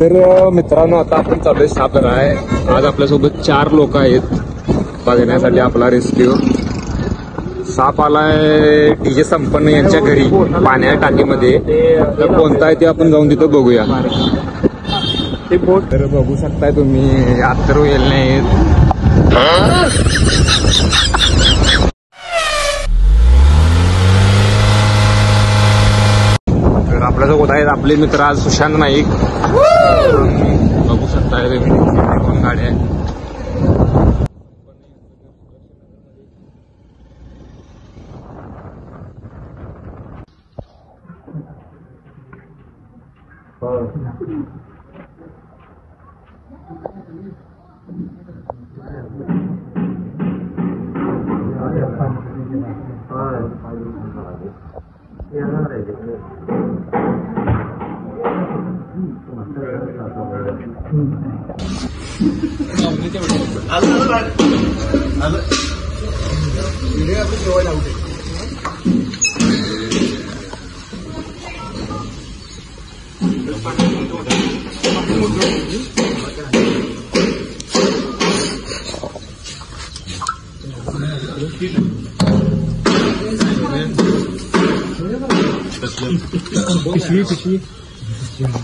तर मित्रांनो आता आपण चाललोय साप धराय. आज आपल्यासोबत 4 लोक आहेत बघण्यासाठी आपला रेस्क्यू. साप आलाय डीजे संपन्न यांच्या घरी पाण्या टाकीमध्ये. तर कोणता आहे ते आपण जाऊन तिथं बघूया. तर बघू शकताय तुम्ही अथर्व येल नाहीत. तर आपल्यासोबत आहेत आपले मित्र आज सुशांत नाईक. बघू शकताय तुम्ही गाड्या आहेत.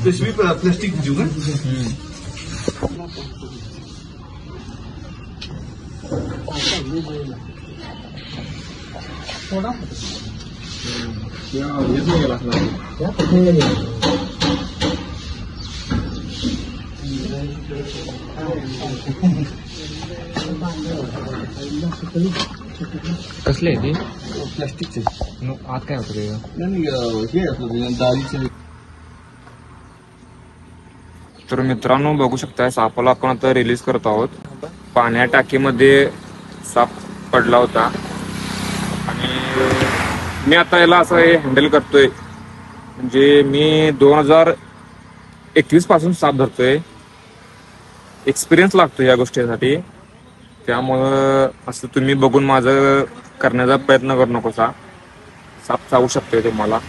पिशवी प्लास्टिक देऊ का? थोडा कसले आहे ते प्लास्टिकचे आत काय होतं ते? हे असलं दारीचे. तर मित्रांनो बघू शकताय सापाला आपण आता रिलीज करत आहोत. पाण्या टाकीमध्ये साप पडला होता आणि मी आता याला असं हँडल करतोय. म्हणजे मी 2021 पासून साप धरतोय. एक्सपिरियन्स लागतो या गोष्टीसाठी. त्यामुळं असं तुम्ही बघून माझं करण्याचा प्रयत्न करू नकोसा. साप चावू शकतोय तुम्हाला.